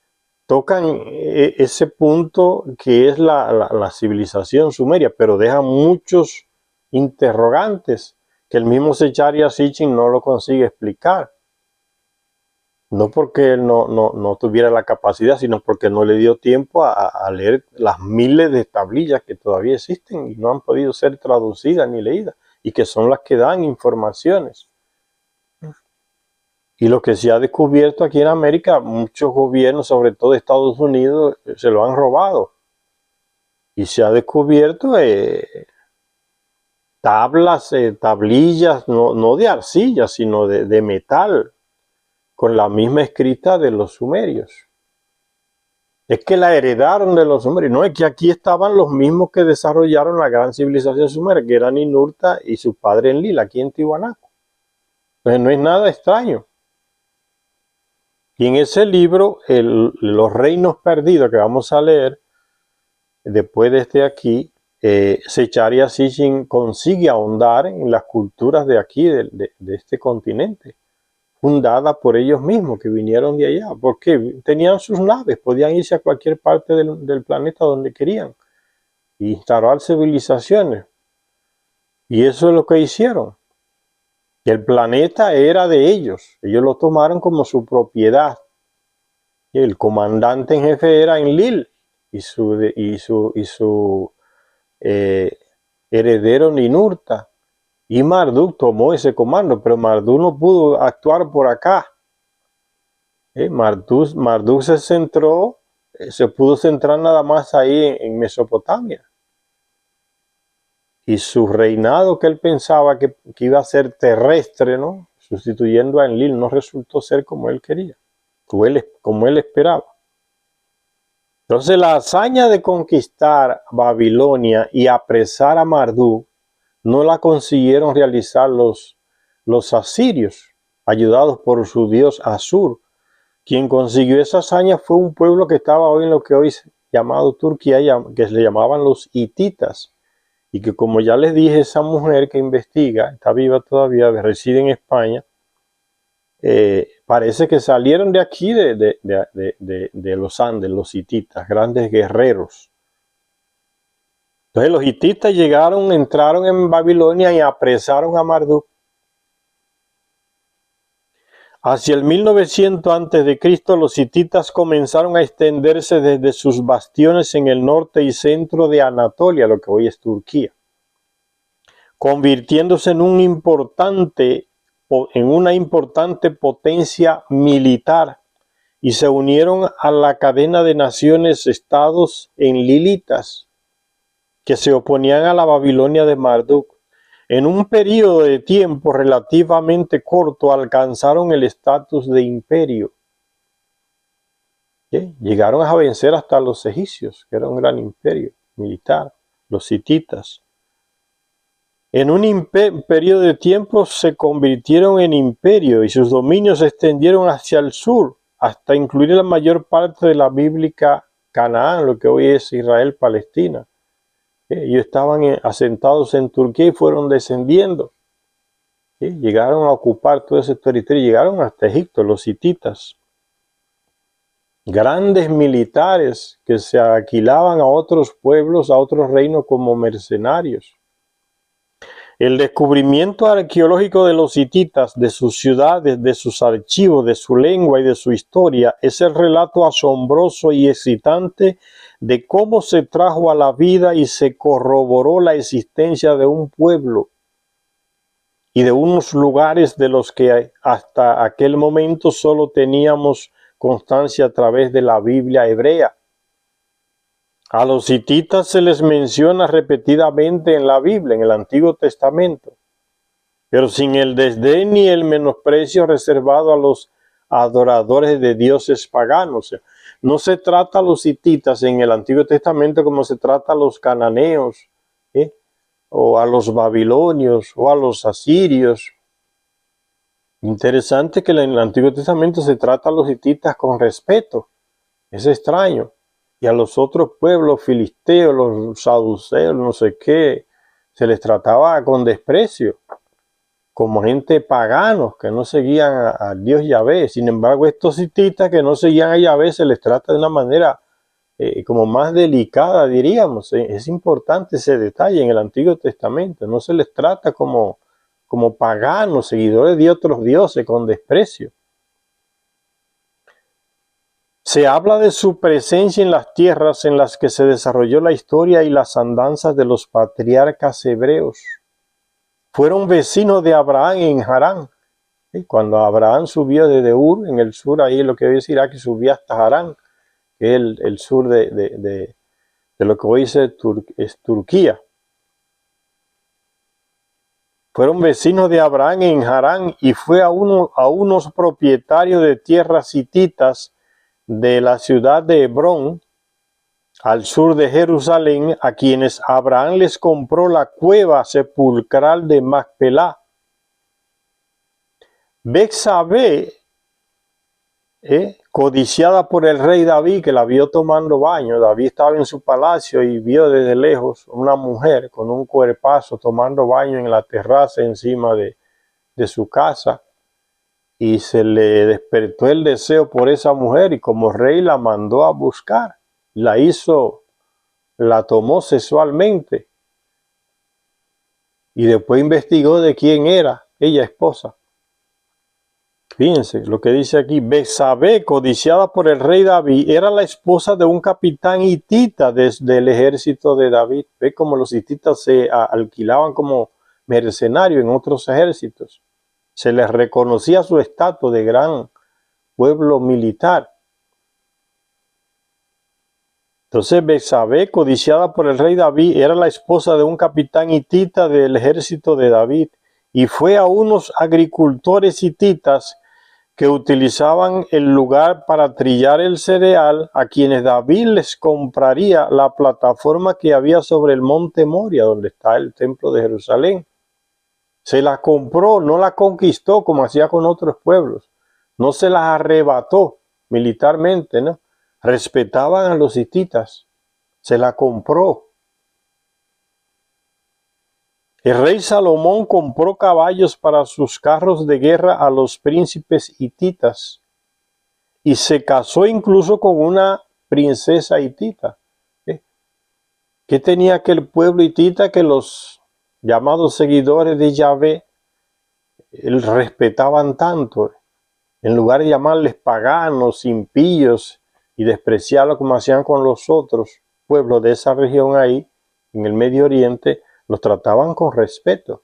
tocan ese punto que es la civilización sumeria, pero dejan muchos interrogantes que el mismo Zecharia Sitchin no lo consigue explicar. No porque él no tuviera la capacidad, sino porque no le dio tiempo a leer las miles de tablillas que todavía existen y no han podido ser traducidas ni leídas, y que son las que dan informaciones. Y lo que se ha descubierto aquí en América, muchos gobiernos, sobre todo Estados Unidos, se lo han robado. Y se ha descubierto tablillas, no de arcilla, sino de metal, con la misma escrita de los sumerios. Es que la heredaron de los sumerios. No, es que aquí estaban los mismos que desarrollaron la gran civilización sumeria, que eran Ninurta y su padre Enlil, aquí en Tiwanaku. Entonces no es nada extraño. Y en ese libro, Los Reinos Perdidos, que vamos a leer, después de este aquí, Zecharia Sitchin consigue ahondar en las culturas de aquí, de este continente, fundada por ellos mismos, que vinieron de allá, porque tenían sus naves, podían irse a cualquier parte del planeta donde querían, e instaurar civilizaciones. Y eso es lo que hicieron. El planeta era de ellos lo tomaron como su propiedad. Y el comandante en jefe era Enlil y su heredero Ninurta. Y Marduk tomó ese comando, pero Marduk no pudo actuar por acá. Marduk se pudo centrar nada más ahí en Mesopotamia. Y su reinado, que él pensaba que iba a ser terrestre, ¿no?, sustituyendo a Enlil, no resultó ser como él quería, como él esperaba. Entonces la hazaña de conquistar Babilonia y apresar a Marduk no la consiguieron realizar los asirios, ayudados por su dios Asur. Quien consiguió esa hazaña fue un pueblo que estaba hoy en lo que hoy es llamado Turquía, que se le llamaban los hititas. Y que, como ya les dije, esa mujer que investiga, está viva todavía, reside en España, parece que salieron de aquí, de los Andes, los hititas, grandes guerreros. Entonces los hititas entraron en Babilonia y apresaron a Marduk. Hacia el 1900 a.C., los hititas comenzaron a extenderse desde sus bastiones en el norte y centro de Anatolia, lo que hoy es Turquía, convirtiéndose en una importante potencia militar, y se unieron a la cadena de naciones-estados enlilitas que se oponían a la Babilonia de Marduk. En un periodo de tiempo relativamente corto alcanzaron el estatus de imperio. ¿Sí? Llegaron a vencer hasta los egipcios, que era un gran imperio militar, los hititas. En un periodo de tiempo se convirtieron en imperio y sus dominios se extendieron hacia el sur, hasta incluir la mayor parte de la bíblica Canaán, lo que hoy es Israel, Palestina. Ellos estaban asentados en Turquía y fueron descendiendo. Llegaron a ocupar todo ese territorio, llegaron hasta Egipto, los hititas. Grandes militares que se alquilaban a otros pueblos, a otros reinos como mercenarios. El descubrimiento arqueológico de los hititas, de sus ciudades, de sus archivos, de su lengua y de su historia, es el relato asombroso y excitante de cómo se trajo a la vida y se corroboró la existencia de un pueblo y de unos lugares de los que hasta aquel momento solo teníamos constancia a través de la Biblia hebrea. A los hititas se les menciona repetidamente en la Biblia, en el Antiguo Testamento, pero sin el desdén ni el menosprecio reservado a los adoradores de dioses paganos. No se trata a los hititas en el Antiguo Testamento como se trata a los cananeos, o a los babilonios, o a los asirios. Interesante que en el Antiguo Testamento se trata a los hititas con respeto. Es extraño. Y a los otros pueblos filisteos, los saduceos, no sé qué, se les trataba con desprecio, como gente paganos que no seguían al Dios Yahvé. Sin embargo, estos hititas que no seguían a Yahvé se les trata de una manera como más delicada, diríamos. Es importante ese detalle en el Antiguo Testamento. No se les trata como paganos, seguidores de otros dioses, con desprecio. Se habla de su presencia en las tierras en las que se desarrolló la historia y las andanzas de los patriarcas hebreos. Fueron vecinos de Abraham en Harán. Cuando Abraham subió desde Ur, en el sur, ahí lo que hoy es Irak, subía hasta Harán, que es el sur de lo que hoy es Turquía. Fueron vecinos de Abraham en Harán y fue a unos propietarios de tierras hititas de la ciudad de Hebrón, al sur de Jerusalén, a quienes Abraham les compró la cueva sepulcral de Macpelá. Betsabé, codiciada por el rey David, que la vio tomando baño. David estaba en su palacio y vio desde lejos una mujer con un cuerpazo tomando baño en la terraza encima de su casa. Y se le despertó el deseo por esa mujer y como rey la mandó a buscar. La tomó sexualmente. Y después investigó de quién era ella esposa. Fíjense lo que dice aquí. Betsabé, codiciada por el rey David, era la esposa de un capitán hitita del ejército de David. Ve cómo los hititas se alquilaban como mercenarios en otros ejércitos. Se les reconocía su estatus de gran pueblo militar. Entonces Betsabé, codiciada por el rey David, era la esposa de un capitán hitita del ejército de David y fue a unos agricultores hititas que utilizaban el lugar para trillar el cereal, a quienes David les compraría la plataforma que había sobre el monte Moria, donde está el templo de Jerusalén. Se la compró, no la conquistó como hacía con otros pueblos. No se las arrebató militarmente, ¿no? Respetaban a los hititas. Se la compró. El rey Salomón compró caballos para sus carros de guerra a los príncipes hititas y se casó incluso con una princesa hitita. ¿Qué tenía aquel pueblo hitita que los llamados seguidores de Yahvé respetaban tanto? En lugar de llamarles paganos, impíos y despreciarlos como hacían con los otros pueblos de esa región ahí, en el Medio Oriente, los trataban con respeto.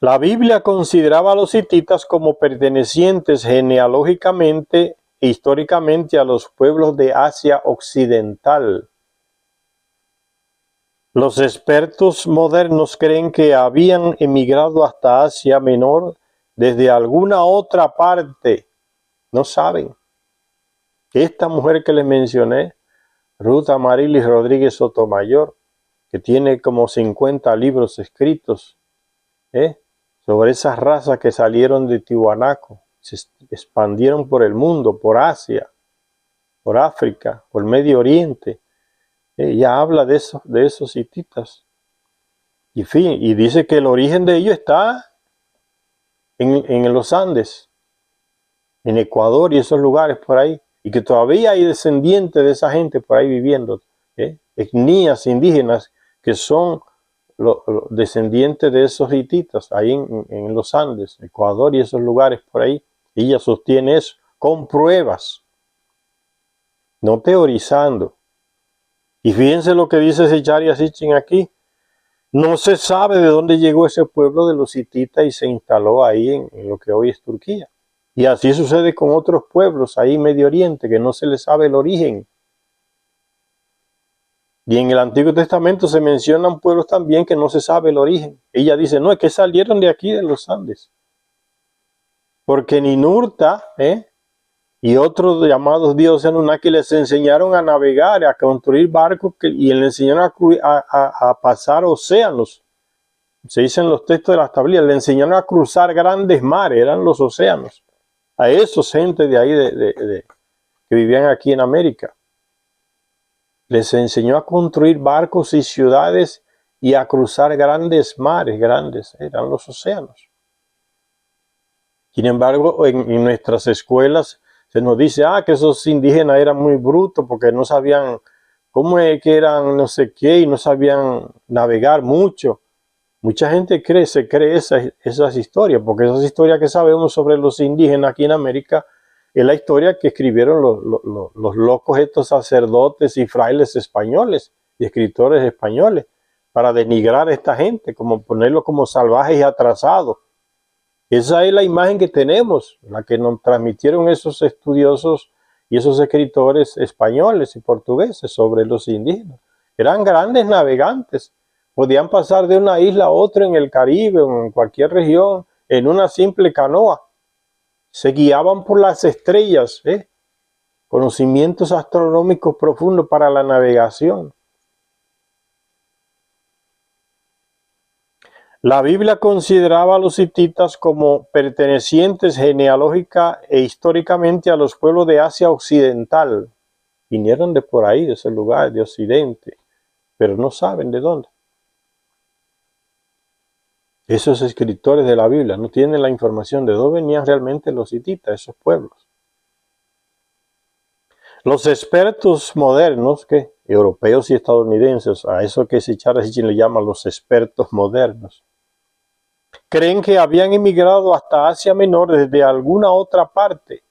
La Biblia consideraba a los hititas como pertenecientes genealógicamente e históricamente a los pueblos de Asia Occidental. Los expertos modernos creen que habían emigrado hasta Asia Menor desde alguna otra parte No saben. Esta mujer que les mencioné, Ruth Amarilis Rodríguez Sotomayor, que tiene como 50 libros escritos sobre esas razas que salieron de Tiwanaku, se expandieron por el mundo, por Asia, por África, por Medio Oriente. Ella habla de esos hititas. Y dice que el origen de ellos está en los Andes, en Ecuador y esos lugares por ahí, y que todavía hay descendientes de esa gente por ahí viviendo, etnias indígenas que son los descendientes de esos hititas, ahí en los Andes, Ecuador y esos lugares por ahí. Ella sostiene eso con pruebas, no teorizando. Y fíjense lo que dice Zecharia Sitchin aquí. No se sabe de dónde llegó ese pueblo de los hititas y se instaló ahí en lo que hoy es Turquía. Y así sucede con otros pueblos ahí en Medio Oriente, que no se les sabe el origen. Y en el Antiguo Testamento se mencionan pueblos también que no se sabe el origen. Ella dice, no, es que salieron de aquí, de los Andes. Porque Ninurta y otros llamados dioses Anunnaki les enseñaron a navegar, a construir barcos y les enseñaron a pasar océanos. Se dice en los textos de las tablillas, le enseñaron a cruzar grandes mares, eran los océanos. A esos gente de ahí que vivían aquí en América. Les enseñó a construir barcos y ciudades y a cruzar grandes mares, grandes, eran los océanos. Sin embargo, en nuestras escuelas se nos dice, que esos indígenas eran muy brutos porque no sabían cómo es que eran no sé qué y no sabían navegar mucho. Mucha gente se cree esas historias, porque esas historias que sabemos sobre los indígenas aquí en América es la historia que escribieron los locos estos sacerdotes y frailes españoles y escritores españoles para denigrar a esta gente, como ponerlos como salvajes y atrasados. Esa es la imagen que tenemos, la que nos transmitieron esos estudiosos y esos escritores españoles y portugueses sobre los indígenas. Eran grandes navegantes. Podían pasar de una isla a otra en el Caribe o en cualquier región en una simple canoa. Se guiaban por las estrellas, conocimientos astronómicos profundos para la navegación. La Biblia consideraba a los hititas como pertenecientes genealógica e históricamente a los pueblos de Asia Occidental. Vinieron de por ahí, de ese lugar, de Occidente, pero no saben de dónde. Esos escritores de la Biblia no tienen la información de dónde venían realmente los hititas, esos pueblos. Los expertos modernos, europeos y estadounidenses, a eso que Zecharia Sitchin le llama los expertos modernos, creen que habían emigrado hasta Asia Menor desde alguna otra parte.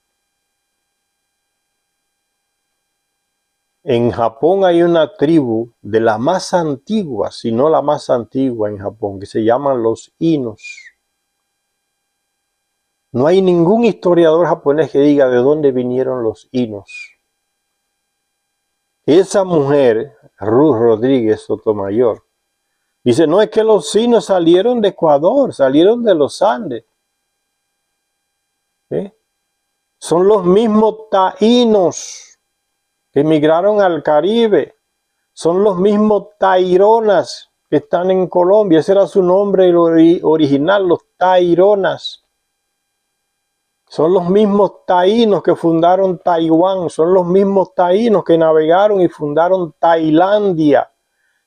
En Japón hay una tribu de la más antigua, si no la más antigua en Japón, que se llaman los Inos. No hay ningún historiador japonés que diga de dónde vinieron los Inos. Esa mujer, Ruth Rodríguez Sotomayor, dice, no es que los Inos salieron de Ecuador, salieron de los Andes. Son los mismos taínos que emigraron al Caribe, son los mismos taironas que están en Colombia, ese era su nombre original, los taironas. Son los mismos taínos que fundaron Taiwán, son los mismos taínos que navegaron y fundaron Tailandia,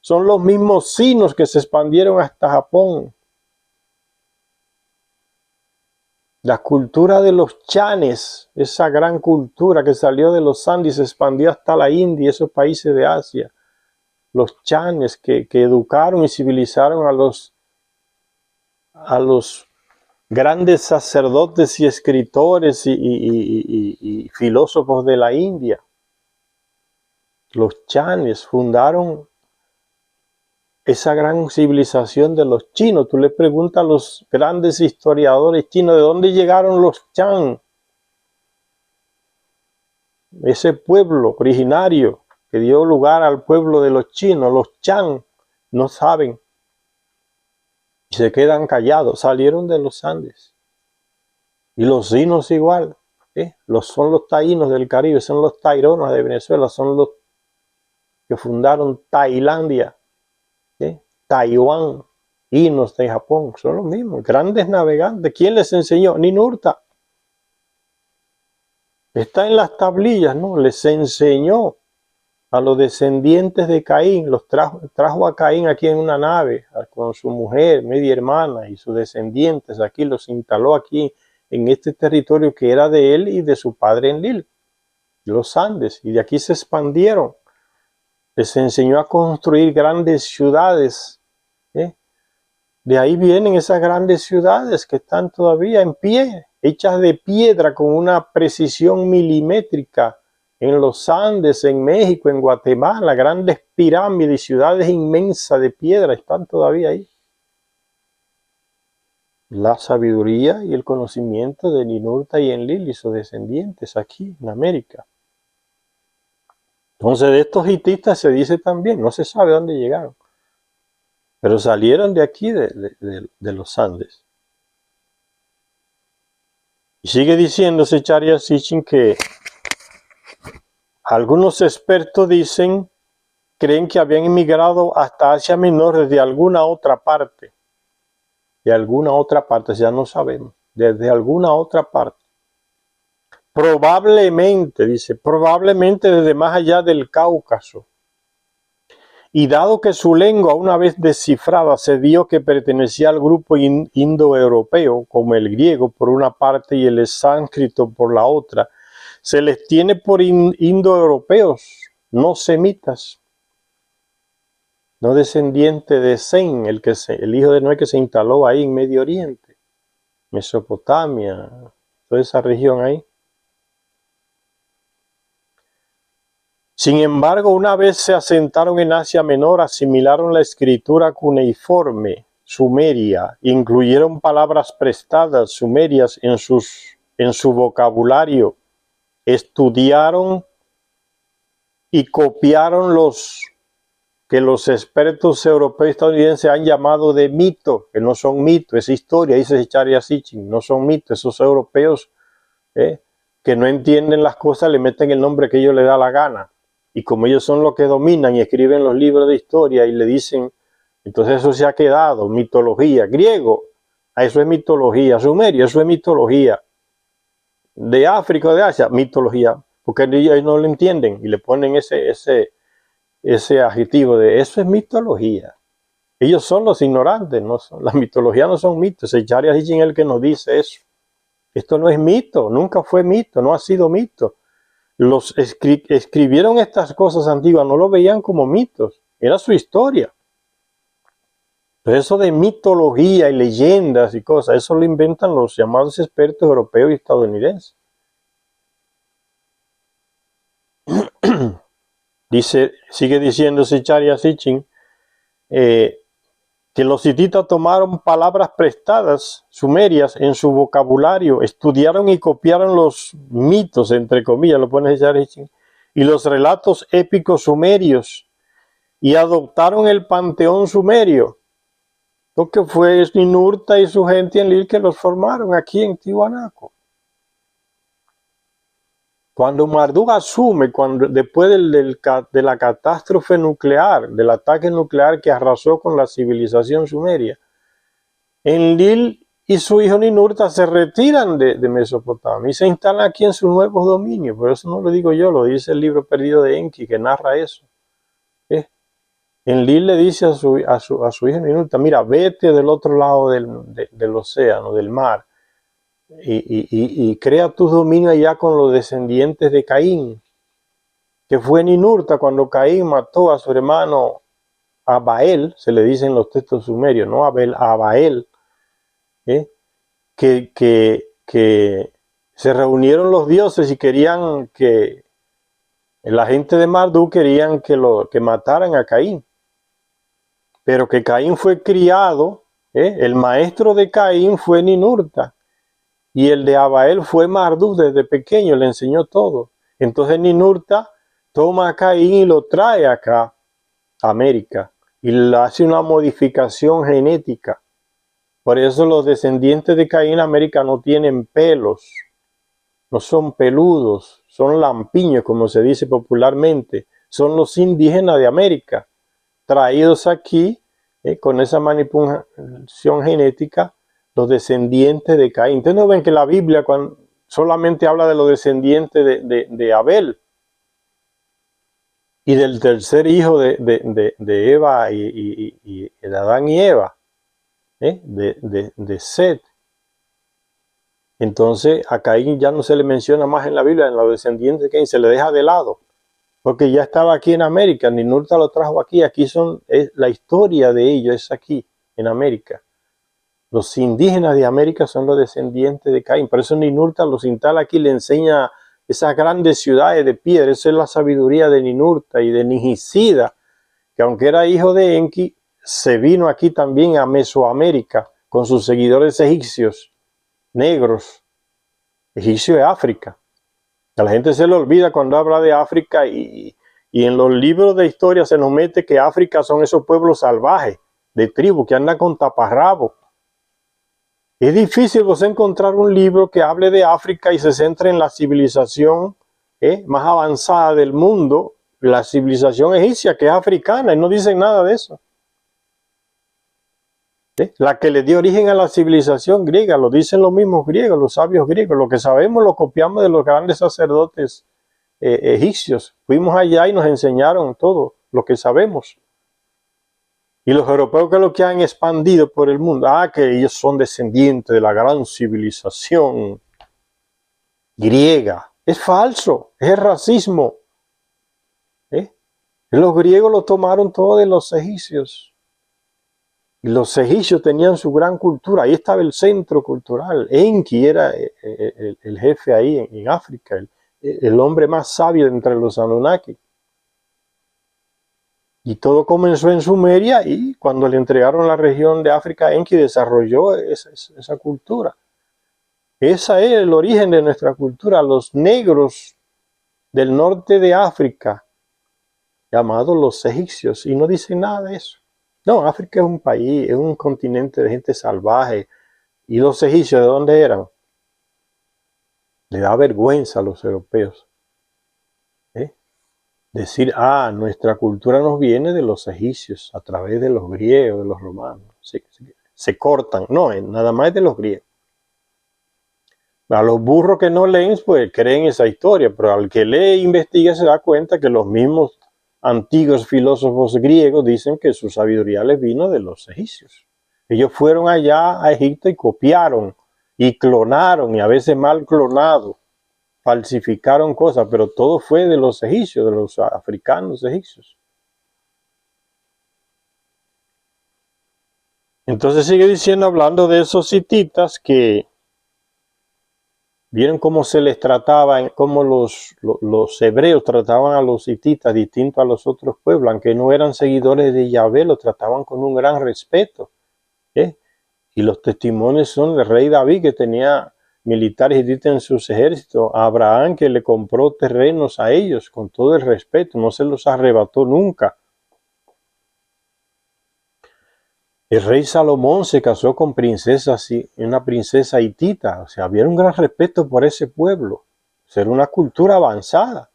son los mismos sinos que se expandieron hasta Japón. La cultura de los chanes, esa gran cultura que salió de los Andes y se expandió hasta la India y esos países de Asia. Los chanes que educaron y civilizaron a los grandes sacerdotes y escritores y filósofos de la India. Los chanes fundaron esa gran civilización de los chinos. Tú le preguntas a los grandes historiadores chinos de dónde llegaron los chan, ese pueblo originario que dio lugar al pueblo de los chinos. Los chan no saben y se quedan callados. Salieron de los Andes. Y los sinos igual. Son los taínos del Caribe, son los taironas de Venezuela, son los que fundaron Tailandia, Taiwán, Inos de Japón, son los mismos, grandes navegantes. ¿Quién les enseñó? Ninurta. Está en las tablillas, ¿no? Les enseñó a los descendientes de Caín, los trajo a Caín aquí en una nave, con su mujer, media hermana y sus descendientes, aquí los instaló aquí en este territorio que era de él y de su padre Enlil, los Andes, y de aquí se expandieron. Les enseñó a construir grandes ciudades. De ahí vienen esas grandes ciudades que están todavía en pie, hechas de piedra con una precisión milimétrica. En los Andes, en México, en Guatemala, grandes pirámides y ciudades inmensas de piedra están todavía ahí. La sabiduría y el conocimiento de Ninurta y Enlil y sus descendientes aquí en América. Entonces de estos hititas se dice también, no se sabe dónde llegaron, pero salieron de aquí, de los Andes. Y sigue diciéndose Charya Sitchin que algunos expertos creen que habían emigrado hasta Asia Menor desde alguna otra parte. De alguna otra parte, ya no sabemos. Desde alguna otra parte. Probablemente, dice, probablemente desde más allá del Cáucaso. Y dado que su lengua, una vez descifrada, se vio que pertenecía al grupo indoeuropeo, como el griego por una parte y el sánscrito por la otra, se les tiene por indoeuropeos, no semitas, no descendiente de Sem, el hijo de Noé que se instaló ahí en Medio Oriente, Mesopotamia, toda esa región ahí. Sin embargo, una vez se asentaron en Asia Menor, asimilaron la escritura cuneiforme sumeria, incluyeron palabras prestadas sumerias en su vocabulario, estudiaron y copiaron que los expertos europeos y estadounidenses han llamado de mito, que no son mitos, es historia, dice Charya Sitchin, no son mitos, esos europeos que no entienden las cosas le meten el nombre que ellos les da la gana. Y como ellos son los que dominan y escriben los libros de historia y le dicen, entonces eso se ha quedado, mitología, griego, eso es mitología, sumerio, eso es mitología, de África o de Asia, mitología, porque ellos no lo entienden y le ponen ese adjetivo de eso es mitología. Ellos son los ignorantes, la mitología no son mitos, el Charya Sitchin es el que nos dice eso. Esto no es mito, nunca fue mito, no ha sido mito. Los escribieron estas cosas antiguas, no lo veían como mitos, era su historia. Pero eso de mitología y leyendas y cosas, eso lo inventan los llamados expertos europeos y estadounidenses. Sigue diciéndose Charya Sitchin, que los hititas tomaron palabras prestadas sumerias en su vocabulario, estudiaron y copiaron los mitos, entre comillas, lo pone Charya Sitchin, y los relatos épicos sumerios, y adoptaron el panteón sumerio, lo que fue Ninurta y su gente en Enlil que los formaron aquí en Tiwanaku. Cuando Marduk asume, después de la catástrofe nuclear, del ataque nuclear que arrasó con la civilización sumeria, Enlil y su hijo Ninurta se retiran de Mesopotamia y se instalan aquí en sus nuevos dominios. Por eso no lo digo yo, lo dice el libro perdido de Enki, que narra eso. Enlil le dice a su hijo Ninurta, mira, vete del otro lado del océano, del mar, y crea tus dominios allá con los descendientes de Caín, que fue Ninurta cuando Caín mató a su hermano Abael, se le dice en los textos sumerios, no Abel, Abael, que se reunieron los dioses y querían que la gente de Marduk querían que mataran a Caín, pero que Caín fue criado, el maestro de Caín fue Ninurta, y el de Abael fue Marduk desde pequeño, le enseñó todo. Entonces Ninurta toma a Caín y lo trae acá, a América, y le hace una modificación genética. Por eso los descendientes de Caín en América no tienen pelos, no son peludos, son lampiños, como se dice popularmente, son los indígenas de América, traídos aquí con esa manipulación genética, los descendientes de Caín. Ustedes no ven que la Biblia solamente habla de los descendientes de Abel y del tercer hijo de Eva y de Adán y Eva, de Set. Entonces a Caín ya no se le menciona más en la Biblia, en los descendientes de Caín se le deja de lado, porque ya estaba aquí en América, Ninurta lo trajo aquí, la historia de ellos es aquí, en América. Los indígenas de América son los descendientes de Caín, por eso Ninurta los instala aquí, le enseña esas grandes ciudades de piedra. Esa es la sabiduría de Ninurta y de Ningicida, que aunque era hijo de Enki, se vino aquí también a Mesoamérica con sus seguidores egipcios, negros, egipcio de África. A la gente se le olvida cuando habla de África y en los libros de historia se nos mete que África son esos pueblos salvajes, de tribu, que andan con taparrabo. Es difícil vos encontrar un libro que hable de África y se centre en la civilización más avanzada del mundo, la civilización egipcia, que es africana, y no dicen nada de eso. La que le dio origen a la civilización griega, lo dicen los mismos griegos, los sabios griegos. Lo que sabemos lo copiamos de los grandes sacerdotes egipcios. Fuimos allá y nos enseñaron todo lo que sabemos. Y los europeos, que es lo que han expandido por el mundo, que ellos son descendientes de la gran civilización griega. Es falso, es racismo. Los griegos lo tomaron todo de los egipcios. Y los egipcios tenían su gran cultura, ahí estaba el centro cultural. Enki era el jefe ahí en África, el hombre más sabio entre los Anunnaki. Y todo comenzó en Sumeria, y cuando le entregaron la región de África, Enki desarrolló esa cultura. Ese es el origen de nuestra cultura, los negros del norte de África, llamados los egipcios, y no dicen nada de eso. No, África es un país, es un continente de gente salvaje. ¿Y los egipcios de dónde eran? Le da vergüenza a los europeos decir, nuestra cultura nos viene de los egipcios, a través de los griegos, de los romanos. Se cortan, no, nada más de los griegos. A los burros que no leen, pues creen esa historia, pero al que lee e investiga se da cuenta que los mismos antiguos filósofos griegos dicen que su sabiduría les vino de los egipcios. Ellos fueron allá a Egipto y copiaron y clonaron, y a veces mal clonado, falsificaron cosas, pero todo fue de los egipcios, de los africanos egipcios. Entonces sigue diciendo, hablando de esos hititas, que vieron cómo se les trataba, cómo los hebreos trataban a los hititas distinto a los otros pueblos, aunque no eran seguidores de Yahvé, los trataban con un gran respeto. Y los testimonios son del rey David, que tenía militares hititas en sus ejércitos, a Abraham, que le compró terrenos a ellos con todo el respeto, no se los arrebató nunca. El rey Salomón se casó con princesas, una princesa hitita, o sea, había un gran respeto por ese pueblo, era una cultura avanzada.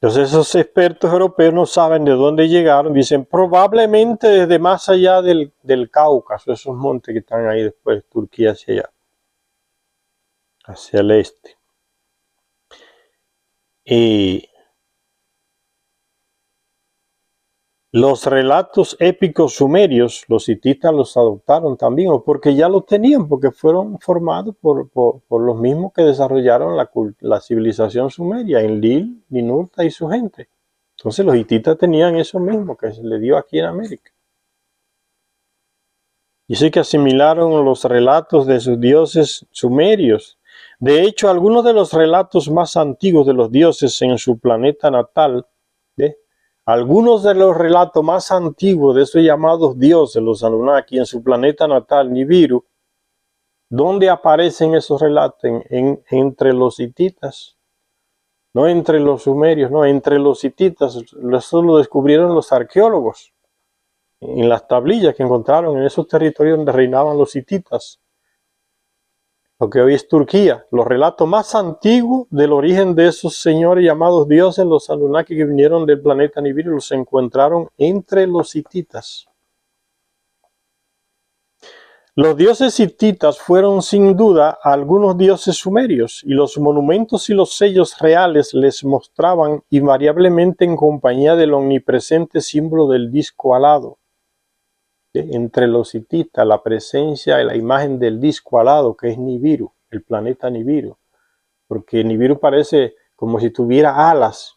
Entonces esos expertos europeos no saben de dónde llegaron, dicen probablemente desde más allá del Cáucaso, esos montes que están ahí después, Turquía hacia allá, hacia el este. Y los relatos épicos sumerios, los hititas los adoptaron también, o porque ya los tenían, porque fueron formados por los mismos que desarrollaron la civilización sumeria, Enlil, Ninurta y su gente. Entonces los hititas tenían eso mismo que se le dio aquí en América. Dice que asimilaron los relatos de sus dioses sumerios. De hecho, algunos de los relatos más antiguos de los dioses en su planeta natal, algunos de los relatos más antiguos de esos llamados dioses, los Anunnaki, en su planeta natal, Nibiru, ¿dónde aparecen esos relatos? Entre los hititas, no entre los sumerios, no, entre los hititas. Eso lo descubrieron los arqueólogos en las tablillas que encontraron en esos territorios donde reinaban los hititas. lo que hoy es Turquía. Los relatos más antiguos del origen de esos señores llamados dioses, los Anunnaki que vinieron del planeta Nibiru, los encontraron entre los hititas. Los dioses hititas fueron sin duda algunos dioses sumerios, y los monumentos y los sellos reales les mostraban invariablemente en compañía del omnipresente símbolo del disco alado. Entre los hititas, la presencia y la imagen del disco alado, que es Nibiru, el planeta Nibiru, porque Nibiru parece como si tuviera alas.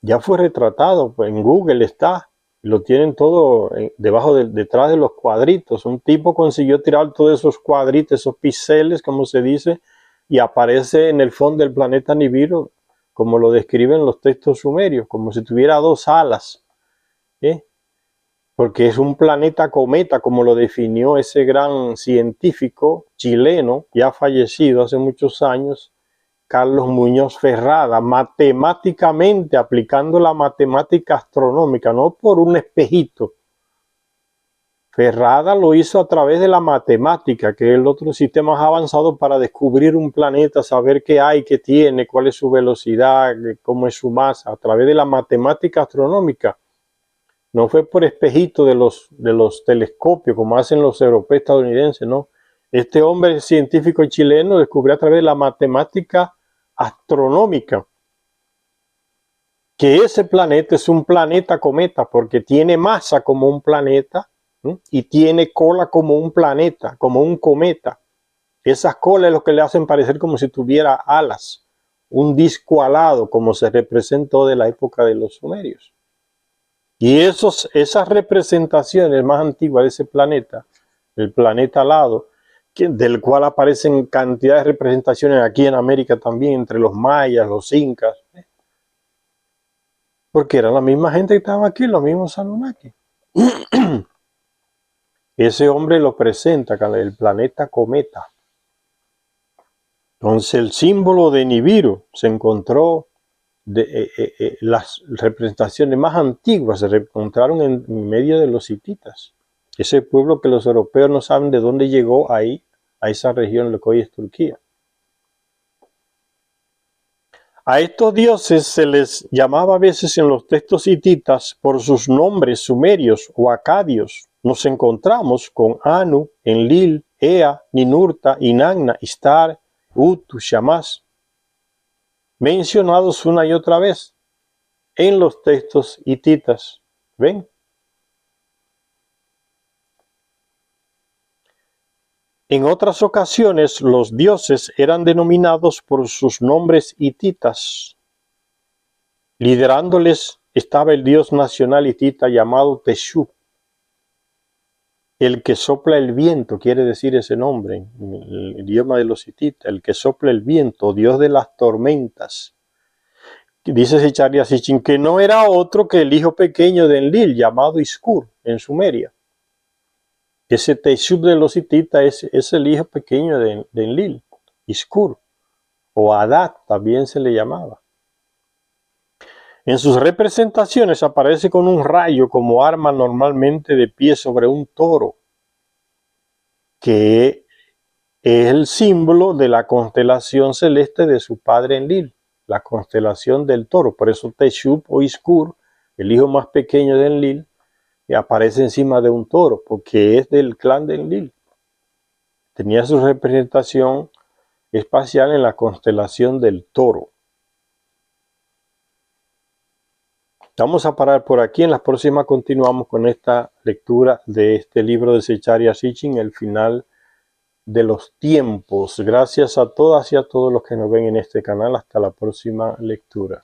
Ya fue retratado, pues en Google está. Lo tienen todo detrás de los cuadritos. Un tipo consiguió tirar todos esos cuadritos, esos píxeles, como se dice, y aparece en el fondo del planeta Nibiru, como lo describen los textos sumerios, como si tuviera dos alas. Porque es un planeta cometa, como lo definió ese gran científico chileno, ya fallecido hace muchos años, Carlos Muñoz Ferrada, matemáticamente, aplicando la matemática astronómica, no por un espejito. Ferrada lo hizo a través de la matemática, que es el otro sistema más avanzado para descubrir un planeta, saber qué hay, qué tiene, cuál es su velocidad, cómo es su masa, a través de la matemática astronómica. No fue por espejito de los telescopios, como hacen los europeos estadounidenses, no. Este hombre científico chileno descubrió a través de la matemática astronómica que ese planeta es un planeta cometa porque tiene masa como un planeta y tiene cola como un planeta, como un cometa. Esas colas es lo que le hacen parecer como si tuviera alas, un disco alado como se representó de la época de los sumerios. Y esas representaciones más antiguas de ese planeta, el planeta alado, del cual aparecen cantidades de representaciones aquí en América también, entre los mayas, los incas, porque eran la misma gente que estaba aquí, los mismos Anunnaki. Ese hombre lo presenta, el planeta cometa. Entonces el símbolo de Nibiru se encontró, las representaciones más antiguas se encontraron en medio de los hititas. Ese pueblo que los europeos no saben de dónde llegó ahí, a esa región, lo que hoy es Turquía. A estos dioses se les llamaba a veces en los textos hititas por sus nombres sumerios o acadios. Nos encontramos con Anu, Enlil, Ea, Ninurta, Inanna, Istar, Utu, Shamash, mencionados una y otra vez en los textos hititas. ¿Ven? En otras ocasiones los dioses eran denominados por sus nombres hititas. Liderándoles estaba el dios nacional hitita llamado Teshub. El que sopla el viento, quiere decir ese nombre, en el idioma de los hititas, el que sopla el viento, dios de las tormentas. Dice Zecharia Sitchin que no era otro que el hijo pequeño de Enlil, llamado Iskur, en Sumeria. Ese Teshub de los hititas es el hijo pequeño de Enlil, Iskur, o Adad también se le llamaba. En sus representaciones aparece con un rayo como arma normalmente de pie sobre un toro, que es el símbolo de la constelación celeste de su padre Enlil, la constelación del toro. Por eso Teshub o Iskur, el hijo más pequeño de Enlil, aparece encima de un toro, porque es del clan de Enlil. Tenía su representación espacial en la constelación del toro. Vamos a parar por aquí. En la próxima continuamos con esta lectura de este libro de Zecharia Sitchin, El final de los tiempos. Gracias a todas y a todos los que nos ven en este canal. Hasta la próxima lectura.